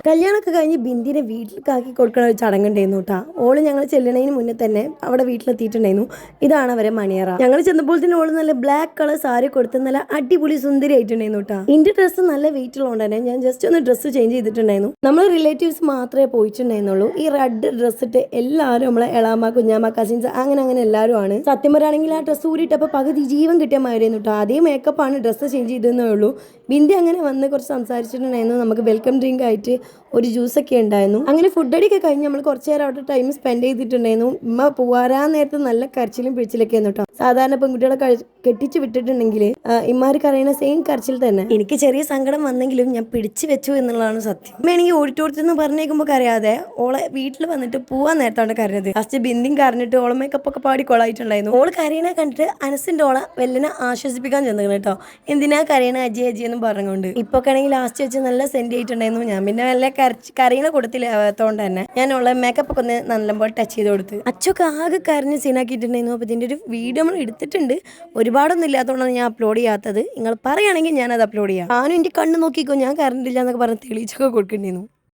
കല്യാണമൊക്കെ കഴിഞ്ഞ് ബിന്ദിനെ വീട്ടിലേക്കാക്കി കൊടുക്കണ ഒരു ചടങ്ങുണ്ടായിരുന്നു കേട്ടോ. ഓള് ഞങ്ങൾ ചെല്ലണതിന് മുന്നേ തന്നെ അവിടെ വീട്ടിലെത്തിയിട്ടുണ്ടായിരുന്നു. ഇതാണ് അവരെ മണിയറ. ഞങ്ങൾ ചെന്നപ്പോൾ തന്നെ ഓള് നല്ല ബ്ലാക്ക് കളർ സാരി കൊടുത്ത് നല്ല അടിപൊളി സുന്ദരി ആയിട്ടുണ്ടായിരുന്നു കേട്ടോ. ഇന്റെ ഡ്രസ്സ് നല്ല വെയിറ്റ് ഉള്ളതുകൊണ്ട് തന്നെ ഞാൻ ജസ്റ്റ് ഒന്ന് ഡ്രസ്സ് ചേഞ്ച് ചെയ്തിട്ടുണ്ടായിരുന്നു. നമ്മൾ റിലേറ്റീവ്സ് മാത്രമേ പോയിട്ടുണ്ടായിരുന്നുള്ളൂ. ഈ റെഡ് ഡ്രസ്സ് ഇട്ട് എല്ലാവരും നമ്മളെ എളാമ കുഞ്ഞാമ്മ കസിൻസ് അങ്ങനെ എല്ലാവരും ആണ്. സത്യം പറയുകയാണെങ്കിൽ ആ ഡ്രസ്സ് ഊരിട്ടപ്പോൾ പകുതി ജീവൻ കിട്ടിയ മാതിരിയായിരുന്നു കേട്ടോ. അതേ മേക്കപ്പാണ് ഡ്രസ്സ് ചേഞ്ച് ചെയ്തതേ ഉള്ളൂ. ബിന്ദി അങ്ങനെ വന്ന് കുറച്ച് സംസാരിച്ചിട്ടുണ്ടായിരുന്നു. നമുക്ക് വെൽക്കം ഡ്രിങ്ക് ആയിട്ട് ഒരു ജ്യൂസൊക്കെ ഉണ്ടായിരുന്നു. അങ്ങനെ ഫുഡ് അടിയൊക്കെ കഴിഞ്ഞ് നമ്മൾ കുറച്ച് നേരം അവിടെ ടൈം സ്പെൻഡ് ചെയ്തിട്ടുണ്ടായിരുന്നു. ഉമ്മ പോരാൻ നേരത്ത് നല്ല കരച്ചിലും പിടിച്ചിലൊക്കെ ആയിരുന്നു കേട്ടോ. സാധാരണ പെൺകുട്ടികളെ കെട്ടിച്ച് വിട്ടിട്ടുണ്ടെങ്കിൽ ഇമ്മാർക്ക് അറിയുന്ന സെയിം കരച്ചിൽ തന്നെ. എനിക്ക് ചെറിയ സങ്കടം വന്നെങ്കിലും ഞാൻ പിടിച്ചു വെച്ചു എന്നുള്ളതാണ് സത്യം. അമ്മയാണെങ്കിൽ ഓഡിറ്റോറിയത്തിൽ നിന്ന് പറഞ്ഞേക്കുമ്പോൾ കരയാതെ ഓളെ വീട്ടിൽ വന്നിട്ട് പോവാൻ നേരത്താണ് കരഞ്ഞത്. ഫസ്റ്റ് ബിന്ദിയും കരഞ്ഞിട്ട് ഓളെ മേക്കപ്പ് ഒക്കെ പാടി കൊളായിട്ടുണ്ടായിരുന്നു. ഓള് കരയണെ കണ്ടിട്ട് അനസിന്റെ ഓളെ വെല്ലിനെ ആശ്വസിപ്പിക്കാൻ ചെന്നു കേട്ടോ. എന്തിനാ കരയണ അജി എന്ന് പറഞ്ഞുകൊണ്ട്. ഇപ്പൊ ആണെങ്കിൽ ലാസ്റ്റ് വെച്ച് നല്ല സെൻഡ് ചെയ്തിട്ടുണ്ടായിരുന്നു. ഞാൻ പിന്നെ വല്ല കരയണ കൊടുത്തില്ലാത്തോണ്ട് തന്നെ ഞാൻ ഉള്ള മേക്കപ്പ് ഒക്കെ ഒന്ന് നല്ലപോലെ ടച്ച് ചെയ്ത് കൊടുത്ത്. അച്ചൊക്കെ ആകെ കരഞ്ഞ് സീനാക്കിയിട്ടുണ്ടായിരുന്നു. അപ്പൊ ഇതിന്റെ ഒരു വീഡിയോ നമ്മൾ എടുത്തിട്ടുണ്ട്. ഒരുപാടൊന്നും ഇല്ലാത്തതുകൊണ്ടാണ് ഞാൻ അപ്ലോഡ് ചെയ്യാത്തത്. നിങ്ങൾ പറയുകയാണെങ്കിൽ ഞാൻ അത് അപ്ലോഡ് ചെയ്യാം. ഞാനും എന്റെ കണ്ണ് നോക്കിക്കോ ഞാൻ കറണ്ടില്ല എന്നൊക്കെ പറഞ്ഞ് തെളിയിച്ചൊക്കെ കൊടുക്കേണ്ടിയിരുന്നു.